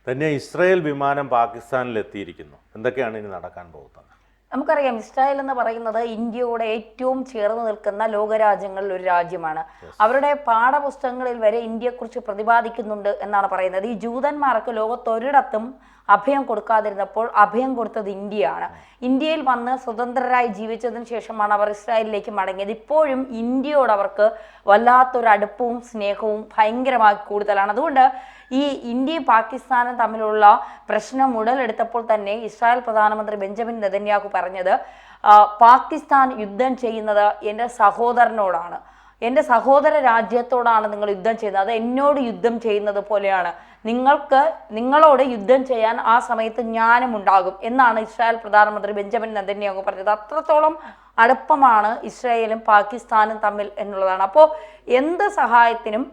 തന്നെ ഇസ്രായേൽ വിമാനം പാകിസ്ഥാനിൽ എത്തിയിരിക്കുന്നു. എന്തൊക്കെയാണ് ഇനി നടക്കാൻ പോകുന്നത്? നമുക്കറിയാം, ഇസ്രായേൽ എന്ന് പറയുന്നത് ഇന്ത്യയോട് ഏറ്റവും ചേർന്ന് നിൽക്കുന്ന ലോകരാജ്യങ്ങളിൽ ഒരു രാജ്യമാണ്. അവരുടെ പാഠപുസ്തകങ്ങളിൽ വരെ ഇന്ത്യയെക്കുറിച്ച് പ്രതിപാദിക്കുന്നുണ്ട് എന്നാണ് പറയുന്നത്. ഈ ജൂതന്മാർക്ക് ലോകത്തൊരിടത്തും അഭയം കൊടുക്കാതിരുന്നപ്പോൾ അഭയം കൊടുത്തത് ഇന്ത്യയാണ്. ഇന്ത്യയിൽ വന്ന് സ്വതന്ത്രരായി ജീവിച്ചതിന് ശേഷമാണ് അവർ ഇസ്രായേലിലേക്ക് മടങ്ങിയത്. ഇപ്പോഴും ഇന്ത്യയോട് അവർക്ക് വല്ലാത്തൊരു അടുപ്പവും സ്നേഹവും ഭയങ്കരമായി കൂടുതലാണ്. അതുകൊണ്ട് ഈ ഇന്ത്യയും പാകിസ്ഥാനും തമ്മിലുള്ള പ്രശ്നം ഉടലെടുത്തപ്പോൾ തന്നെ ഇസ്രായേൽ പ്രധാനമന്ത്രി ബെഞ്ചമിൻ നെതന്യാഹു പറഞ്ഞത്, പാകിസ്ഥാൻ യുദ്ധം ചെയ്യുന്നത് എൻ്റെ സഹോദരനോടാണ്, എൻ്റെ സഹോദര രാജ്യത്തോടാണ് നിങ്ങൾ യുദ്ധം ചെയ്യുന്നത്, അത് എന്നോട് യുദ്ധം ചെയ്യുന്നത് പോലെയാണ്, നിങ്ങളോട് യുദ്ധം ചെയ്യാൻ ആ സമയത്ത് ഞാനും ഉണ്ടാകും എന്നാണ് ഇസ്രായേൽ പ്രധാനമന്ത്രി ബെഞ്ചമിൻ നെതന്യാഹു പറഞ്ഞത്. അത്രത്തോളം അടുപ്പമാണ് ഇസ്രായേലും പാകിസ്ഥാനും തമ്മിൽ എന്നുള്ളതാണ്. അപ്പോൾ എന്ത് സഹായത്തിനും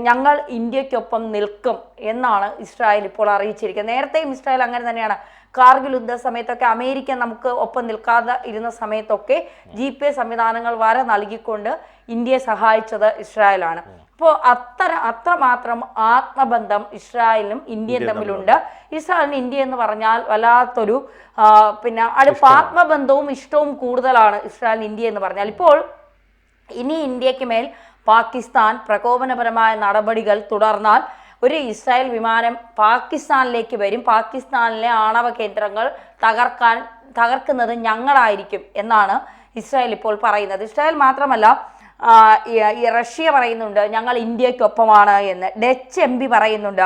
ഞങ്ങൾ ഇന്ത്യക്കൊപ്പം നിൽക്കും എന്നാണ് ഇസ്രായേൽ ഇപ്പോൾ അറിയിച്ചിരിക്കുന്നത്. നേരത്തെയും ഇസ്രായേൽ അങ്ങനെ തന്നെയാണ്. കാർഗിൽ യുദ്ധ സമയത്തൊക്കെ അമേരിക്ക നമുക്ക് ഒപ്പം നിൽക്കാതെ ഇരുന്ന സമയത്തൊക്കെ GPS സംവിധാനങ്ങൾ വരെ നൽകിക്കൊണ്ട് ഇന്ത്യയെ സഹായിച്ചത് ഇസ്രായേലാണ്. അപ്പോൾ അത്രമാത്രം ആത്മബന്ധം ഇസ്രായേലും ഇന്ത്യയും തമ്മിലുണ്ട്. ഇസ്രായേലിന് ഇന്ത്യ എന്ന് പറഞ്ഞാൽ വല്ലാത്തൊരു ആത്മബന്ധവും ഇഷ്ടവും കൂടുതലാണ് ഇസ്രായേലിന് ഇന്ത്യ എന്ന് പറഞ്ഞാൽ. ഇപ്പോൾ ഇനി ഇന്ത്യക്ക് മേൽ പാകിസ്ഥാൻ പ്രകോപനപരമായ നടപടികൾ തുടർന്നാൽ ഒരു ഇസ്രായേൽ വിമാനം പാകിസ്ഥാനിലേക്ക് വരും, പാകിസ്ഥാനിലെ ആണവ കേന്ദ്രങ്ങൾ തകർക്കുന്നത് ഞങ്ങളായിരിക്കും എന്നാണ് ഇസ്രായേൽ ഇപ്പോൾ പറയുന്നത്. ഇസ്രായേൽ മാത്രമല്ല, ഈ റഷ്യ പറയുന്നുണ്ട് ഞങ്ങൾ ഇന്ത്യക്കൊപ്പമാണ് എന്ന്. ഡച്ച് MP പറയുന്നുണ്ട്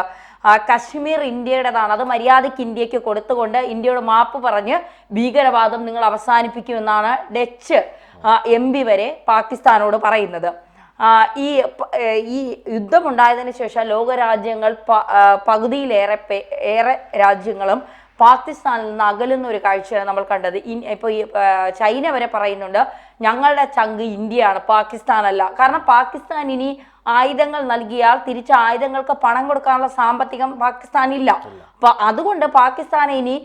കശ്മീർ ഇന്ത്യയുടേതാണ്, അത് മര്യാദയ്ക്ക് ഇന്ത്യക്ക് കൊടുത്തുകൊണ്ട് ഇന്ത്യയോട് മാപ്പ് പറഞ്ഞ് ഭീകരവാദം നിങ്ങൾ അവസാനിപ്പിക്കുമെന്നാണ് ഡച്ച് MP വരെ പാകിസ്ഥാനോട് പറയുന്നത്. ഈ യുദ്ധമുണ്ടായതിനു ശേഷം ലോകരാജ്യങ്ങൾ പകുതിയിലേറെ രാജ്യങ്ങളും പാകിസ്ഥാനിൽ നിന്ന് അകലുന്ന ഒരു കാഴ്ചയാണ് നമ്മൾ കണ്ടത്. ഇപ്പോൾ ഈ ചൈന വരെ പറയുന്നുണ്ട് ഞങ്ങളുടെ ചങ്ക് ഇന്ത്യയാണ്, പാകിസ്ഥാനല്ല. കാരണം പാകിസ്ഥാൻ ഇനി ആയുധങ്ങൾ നൽകിയാൽ തിരിച്ച് ആയുധങ്ങൾക്ക് പണം കൊടുക്കാനുള്ള സാമ്പത്തികം പാകിസ്ഥാനില്ല. അപ്പൊ അതുകൊണ്ട് പാകിസ്ഥാനെ ഇനി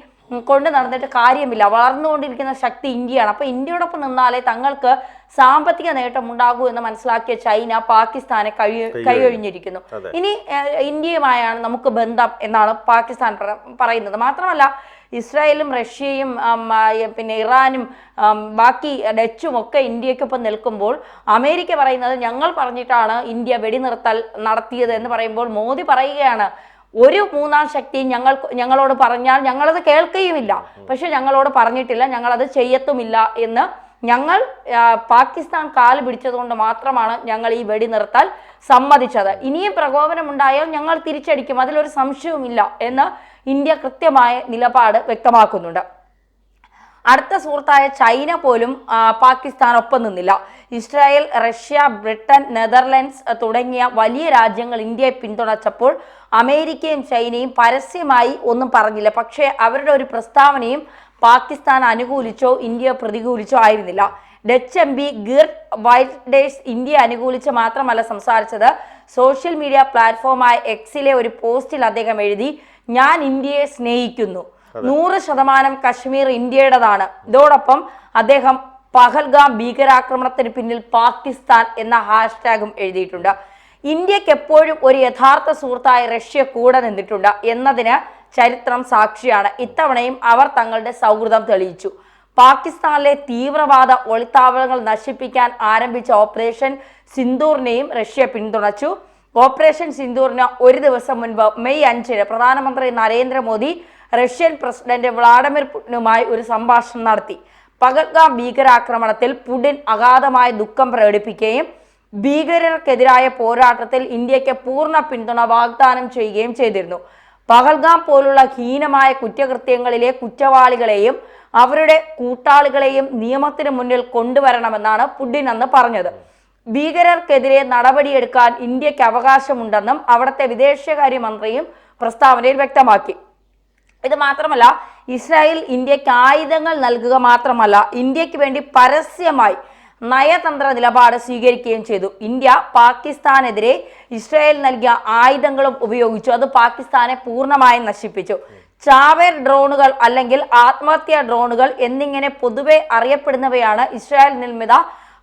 കൊണ്ട് നടന്നിട്ട് കാര്യമില്ല, വളർന്നുകൊണ്ടിരിക്കുന്ന ശക്തി ഇന്ത്യയാണ്. അപ്പൊ ഇന്ത്യയോടൊപ്പം നിന്നാലേ തങ്ങൾക്ക് സാമ്പത്തിക നേട്ടം ഉണ്ടാകൂ എന്ന് മനസ്സിലാക്കിയ ചൈന പാകിസ്ഥാനെ കൈയൊഴിഞ്ഞിരിക്കുന്നു. ഇനി ഇന്ത്യയുമായാണ് നമുക്ക് ബന്ധം എന്നാണ് പാകിസ്ഥാൻ പറയുന്നത്. മാത്രമല്ല ഇസ്രായേലും റഷ്യയും ഇറാനും ബാക്കി ഡച്ചും ഒക്കെ ഇന്ത്യക്കൊപ്പം നിൽക്കുമ്പോൾ അമേരിക്ക പറയുന്നത് ഞങ്ങൾ പറഞ്ഞിട്ടാണ് ഇന്ത്യ വെടിനിർത്തൽ നടത്തിയത് എന്ന് പറയുമ്പോൾ മോദി പറയുകയാണ് ഒരു മൂന്നാം ശക്തി ഞങ്ങളോട് പറഞ്ഞാൽ ഞങ്ങളത് കേൾക്കുകയുമില്ല, പക്ഷെ ഞങ്ങളോട് പറഞ്ഞിട്ടില്ല, ഞങ്ങളത് ചെയ്യത്തുമില്ല എന്ന്. ഞങ്ങൾ പാകിസ്ഥാൻ കാല് പിടിച്ചതുകൊണ്ട് മാത്രമാണ് ഞങ്ങൾ ഈ വെടിനിർത്താൻ സമ്മതിച്ചത്. ഇനിയും പ്രകോപനമുണ്ടായാൽ ഞങ്ങൾ തിരിച്ചടിക്കും, അതിലൊരു സംശയവുമില്ല എന്ന് ഇന്ത്യ കൃത്യമായ നിലപാട് വ്യക്തമാക്കുന്നുണ്ട്. അടുത്ത സുഹൃത്തായ ചൈന പോലും പാകിസ്ഥാനൊപ്പം നിന്നില്ല. ഇസ്രായേൽ, റഷ്യ, ബ്രിട്ടൻ, നെതർലൻഡ്സ് തുടങ്ങിയ വലിയ രാജ്യങ്ങൾ ഇന്ത്യയെ പിന്തുണച്ചപ്പോൾ അമേരിക്കയും ചൈനയും പരസ്യമായി ഒന്നും പറഞ്ഞില്ല. പക്ഷേ അവരുടെ ഒരു പ്രസ്താവനയും പാകിസ്ഥാൻ അനുകൂലിച്ചോ ഇന്ത്യയെ പ്രതികൂലിച്ചോ ആയിരുന്നില്ല. ഡച്ച് MP ഗിർട്ട് വൈൽഡേഴ്സ് ഇന്ത്യയെ അനുകൂലിച്ച് മാത്രമല്ല സംസാരിച്ചത്. സോഷ്യൽ മീഡിയ പ്ലാറ്റ്ഫോമായ Xലെ ഒരു പോസ്റ്റിൽ അദ്ദേഹം എഴുതി, ഞാൻ ഇന്ത്യയെ സ്നേഹിക്കുന്നു, 100% കശ്മീർ ഇന്ത്യയുടേതാണ്. ഇതോടൊപ്പം അദ്ദേഹം പഹൽഗാം ഭീകരാക്രമണത്തിന് പിന്നിൽ പാകിസ്ഥാൻ എന്ന ഹാഷ്ടാഗും എഴുതിയിട്ടുണ്ട്. ഇന്ത്യക്ക് എപ്പോഴും ഒരു യഥാർത്ഥ സുഹൃത്തായ റഷ്യ കൂടെ നിന്നിട്ടുണ്ട് എന്നതിന് ചരിത്രം സാക്ഷിയാണ്. ഇത്തവണയും അവർ തങ്ങളുടെ സൗഹൃദം തെളിയിച്ചു. പാകിസ്ഥാനിലെ തീവ്രവാദ ഒളിത്താവളങ്ങൾ നശിപ്പിക്കാൻ ആരംഭിച്ച ഓപ്പറേഷൻ സിന്ദൂറിനെയും റഷ്യ പിന്തുണച്ചു. ഓപ്പറേഷൻ സിന്ദൂറിന് ഒരു ദിവസം മുൻപ് മെയ് 5 പ്രധാനമന്ത്രി നരേന്ദ്രമോദി റഷ്യൻ പ്രസിഡന്റ് വ്ളാഡിമിർ പുടിനുമായി ഒരു സംഭാഷണം നടത്തി. പഹൽഗാം ഭീകരാക്രമണത്തിൽ പുടിൻ അഗാധമായ ദുഃഖം പ്രകടിപ്പിക്കുകയും ഭീകരർക്കെതിരായ പോരാട്ടത്തിൽ ഇന്ത്യക്ക് പൂർണ്ണ പിന്തുണ വാഗ്ദാനം ചെയ്യുകയും ചെയ്തിരുന്നു. പഹൽഗാം പോലുള്ള ഹീനമായ കുറ്റകൃത്യങ്ങളിലെ കുറ്റവാളികളെയും അവരുടെ കൂട്ടാളികളെയും നിയമത്തിന് മുന്നിൽ കൊണ്ടുവരണമെന്നാണ് പുടിൻ അന്ന് പറഞ്ഞത്. ഭീകരർക്കെതിരെ നടപടിയെടുക്കാൻ ഇന്ത്യക്ക് അവകാശമുണ്ടെന്നും അവിടുത്തെ വിദേശകാര്യമന്ത്രിയും പ്രസ്താവനയിൽ വ്യക്തമാക്കി. ഇത് മാത്രമല്ല, ഇസ്രായേൽ ഇന്ത്യക്ക് ആയുധങ്ങൾ നൽകുക മാത്രമല്ല, ഇന്ത്യക്ക് വേണ്ടി പരസ്യമായി നയതന്ത്ര നിലപാട് സ്വീകരിക്കുകയും ചെയ്തു. ഇന്ത്യ പാകിസ്ഥാനെതിരെ ഇസ്രായേൽ നൽകിയ ആയുധങ്ങളും ഉപയോഗിച്ചു. അത് പാകിസ്ഥാനെ പൂർണ്ണമായും നശിപ്പിച്ചു. ചാവേർ ഡ്രോണുകൾ അല്ലെങ്കിൽ ആത്മഹത്യാ ഡ്രോണുകൾ എന്നിങ്ങനെ പൊതുവെ അറിയപ്പെടുന്നവയാണ് ഇസ്രായേൽ നിർമ്മിത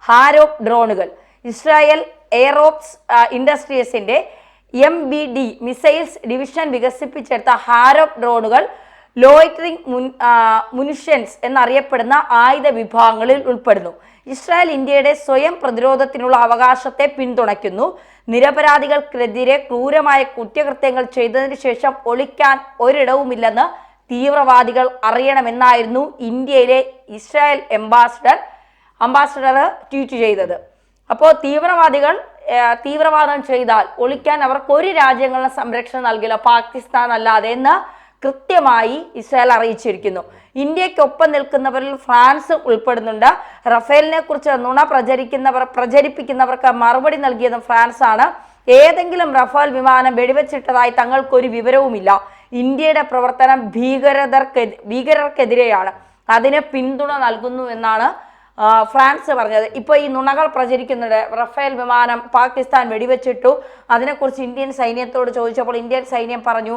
ഹാരോപ്പ് ഡ്രോണുകൾ. ഇസ്രായേൽ എയറോപ്സ് ഇൻഡസ്ട്രീസിന്റെ MBD മിസൈൽസ് ഡിവിഷൻ വികസിപ്പിച്ചെടുത്ത ഹാരോപ്പ് ഡ്രോണുകൾ ലോയിറ്ററിംഗ് മുനിഷൻസ് എന്നറിയപ്പെടുന്ന ആയുധ വിഭാഗങ്ങളിൽ ഉൾപ്പെടുന്നു. ഇസ്രായേൽ ഇന്ത്യയുടെ സ്വയം പ്രതിരോധത്തിനുള്ള അവകാശത്തെ പിന്തുണയ്ക്കുന്നു. നിരപരാധികൾക്കെതിരെ ക്രൂരമായ കുറ്റകൃത്യങ്ങൾ ചെയ്തതിനു ശേഷം ഒളിക്കാൻ ഒരിടവുമില്ലെന്ന് തീവ്രവാദികൾ അറിയണമെന്നായിരുന്നു ഇന്ത്യയിലെ ഇസ്രായേൽ അംബാസഡർ ട്വീറ്റ് ചെയ്തത്. അപ്പോൾ തീവ്രവാദം ചെയ്താൽ ഒളിക്കാൻ അവർക്ക് ഒരു രാജ്യങ്ങളുടെ സംരക്ഷണം നൽകില്ല, പാകിസ്ഥാൻ അല്ലാതെ എന്ന് കൃത്യമായി ഇസ്രായേൽ അറിയിച്ചിരിക്കുന്നു. ഇന്ത്യക്കൊപ്പം നിൽക്കുന്നവരിൽ ഫ്രാൻസ് ഉൾപ്പെടുന്നുണ്ട്. റഫേലിനെ കുറിച്ച് നുണ പ്രചരിപ്പിക്കുന്നവർക്ക് മറുപടി നൽകിയത് ഫ്രാൻസ് ആണ്. ഏതെങ്കിലും റഫേൽ വിമാനം വെടിവെച്ചിട്ടതായി തങ്ങൾക്കൊരു വിവരവുമില്ല. ഇന്ത്യയുടെ പ്രവർത്തനം ഭീകരർക്കെതിരെയാണ്, അതിന് പിന്തുണ നൽകുന്നു എന്നാണ് ഫ്രാൻസ് പറഞ്ഞത്. ഇപ്പോൾ ഈ നുണകൾ പ്രചരിക്കുന്നുണ്ട്. റഫേൽ വിമാനം പാകിസ്ഥാൻ വെടിവെച്ചിട്ടു, അതിനെക്കുറിച്ച് ഇന്ത്യൻ സൈന്യത്തോട് ചോദിച്ചപ്പോൾ ഇന്ത്യൻ സൈന്യം പറഞ്ഞു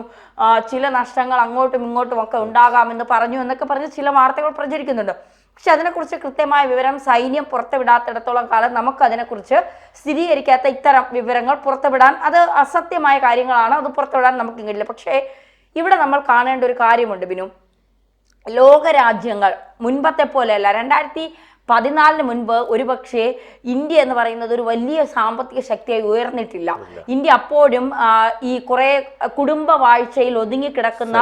ചില നഷ്ടങ്ങൾ അങ്ങോട്ടും ഇങ്ങോട്ടും ഒക്കെ ഉണ്ടാകാമെന്ന് പറഞ്ഞു എന്നൊക്കെ പറഞ്ഞ് ചില വാർത്തകൾ പ്രചരിക്കുന്നുണ്ട്. പക്ഷെ അതിനെക്കുറിച്ച് കൃത്യമായ വിവരം സൈന്യം പുറത്തുവിടാത്തിടത്തോളം കാലം നമുക്ക് അതിനെക്കുറിച്ച് സ്ഥിരീകരിക്കാത്ത ഇത്തരം വിവരങ്ങൾ പുറത്തുവിടാൻ, അത് അസത്യമായ കാര്യങ്ങളാണ്, അത് പുറത്തുവിടാൻ നമുക്ക് കഴിയില്ല. പക്ഷേ ഇവിടെ നമ്മൾ കാണേണ്ട ഒരു കാര്യമുണ്ട് ബിനു. ലോകരാജ്യങ്ങൾ മുൻപത്തെ പോലെയല്ല. 2014 മുൻപ് ഒരുപക്ഷെ ഇന്ത്യ എന്ന് പറയുന്നത് ഒരു വലിയ സാമ്പത്തിക ശക്തിയായി ഉയർന്നിട്ടില്ല. ഇന്ത്യ അപ്പോഴും ഈ കുറെ കുടുംബ വാഴ്ചയിൽ ഒതുങ്ങിക്കിടക്കുന്ന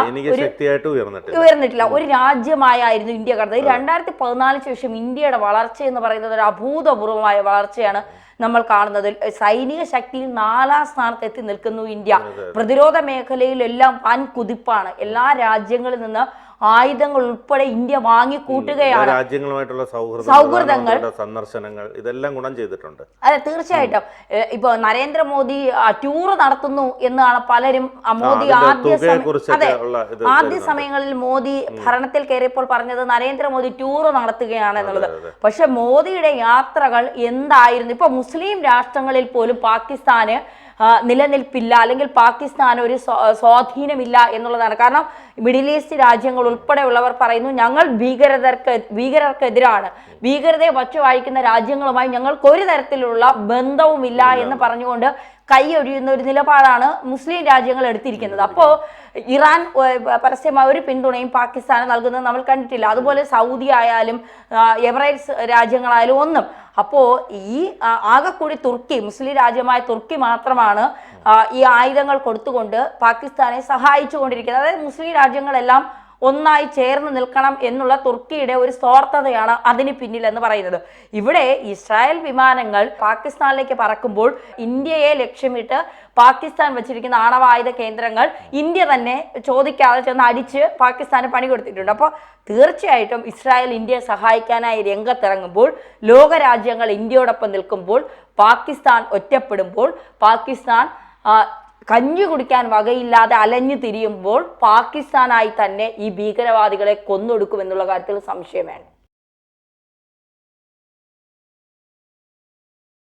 ഉയർന്നിട്ടില്ല ഒരു രാജ്യമായിരുന്നു ഇന്ത്യ കണ്ടത്. 2014 ശേഷം ഇന്ത്യയുടെ വളർച്ച എന്ന് പറയുന്നത് ഒരു അഭൂതപൂർവമായ വളർച്ചയാണ് നമ്മൾ കാണുന്നത്. സൈനിക ശക്തിയിൽ 4ാം സ്ഥാനത്ത് എത്തി നിൽക്കുന്നു ഇന്ത്യ. പ്രതിരോധ മേഖലയിലെല്ലാം വൻ കുതിപ്പാണ്. എല്ലാ രാജ്യങ്ങളിൽ നിന്ന് ആയുധങ്ങൾ ഉൾപ്പെടെ ഇന്ത്യ വാങ്ങിക്കൂട്ടുകയാണ്. രാജ്യങ്ങളുമായിട്ടുള്ള സൗഹൃദങ്ങൾ, സന്ദർശനങ്ങൾ ഇതെല്ലാം ഗുണം ചെയ്തിട്ടുണ്ട്. അതെ, തീർച്ചയായിട്ടും. ഇപ്പൊ നരേന്ദ്രമോദി ടൂർ നടത്തുന്നു എന്നാണ് പലരും മോദി ആദ്യ സമയങ്ങളിൽ മോദി ഭരണത്തിൽ കയറിയപ്പോൾ പറഞ്ഞത് നരേന്ദ്രമോദി ടൂർ നടത്തുകയാണ് എന്നുള്ളത്. പക്ഷെ മോദിയുടെ യാത്രകൾ എന്തായിരുന്നു? ഇപ്പൊ മുസ്ലിം രാഷ്ട്രങ്ങളിൽ പോലും പാകിസ്ഥാന് നിലനിൽപ്പില്ല, അല്ലെങ്കിൽ പാകിസ്ഥാൻ ഒരു സ്വാധീനമില്ല എന്നുള്ളതാണ്. കാരണം മിഡിൽ ഈസ്റ്റ് രാജ്യങ്ങൾ ഉൾപ്പെടെയുള്ളവർ പറയുന്നു ഞങ്ങൾ ഭീകരർക്കെതിരാണ്, ഭീകരതയെ വച്ചുവാഴിക്കുന്ന രാജ്യങ്ങളുമായി ഞങ്ങൾക്ക് ഒരു തരത്തിലുള്ള ബന്ധവുമില്ല എന്ന് പറഞ്ഞുകൊണ്ട് കൈയൊഴിയുന്ന ഒരു നിലപാടാണ് മുസ്ലിം രാജ്യങ്ങൾ എടുത്തിരിക്കുന്നത്. അപ്പോൾ ഇറാൻ പരസ്യമായ ഒരു പിന്തുണയും പാകിസ്ഥാന് നൽകുന്നത് നമ്മൾ കണ്ടിട്ടില്ല. അതുപോലെ സൗദി ആയാലും എമിറേറ്റ്സ് രാജ്യങ്ങളായാലും ഒന്നും. അപ്പോൾ ഈ ആകെക്കൂടി തുർക്കി, മുസ്ലിം രാജ്യമായ തുർക്കി മാത്രമാണ് ഈ ആയുധങ്ങൾ കൊടുത്തുകൊണ്ട് പാകിസ്ഥാനെ സഹായിച്ചു കൊണ്ടിരിക്കുന്നത്. അതായത് മുസ്ലിം രാജ്യങ്ങളെല്ലാം ഒന്നായി ചേർന്ന് നിൽക്കണം എന്നുള്ള തുർക്കിയുടെ ഒരു സ്വാർത്ഥതയാണ് അതിന് പിന്നിൽ എന്ന് പറയുന്നത്. ഇവിടെ ഇസ്രായേൽ വിമാനങ്ങൾ പാകിസ്ഥാനിലേക്ക് പറക്കുമ്പോൾ ഇന്ത്യയെ ലക്ഷ്യമിട്ട് പാകിസ്ഥാൻ വെച്ചിരിക്കുന്ന ആണവായുധ കേന്ദ്രങ്ങൾ ഇന്ത്യ തന്നെ ചോദിക്കാതെ ചെന്ന് അടിച്ച് പാകിസ്ഥാന് പണി കൊടുത്തിട്ടുണ്ട്. അപ്പോൾ തീർച്ചയായിട്ടും ഇസ്രായേൽ ഇന്ത്യയെ സഹായിക്കാനായി രംഗത്തിറങ്ങുമ്പോൾ, ലോകരാജ്യങ്ങൾ ഇന്ത്യയോടൊപ്പം നിൽക്കുമ്പോൾ, പാകിസ്ഥാൻ ഒറ്റപ്പെടുമ്പോൾ, പാകിസ്ഥാൻ കഞ്ഞി കുടിക്കാൻ വകയില്ലാതെ അലഞ്ഞു തിരിയുമ്പോൾ പാകിസ്ഥാനായി തന്നെ ഈ ഭീകരവാദികളെ കൊന്നൊടുക്കുമെന്നുള്ള കാര്യത്തിൽ സംശയം വേണം.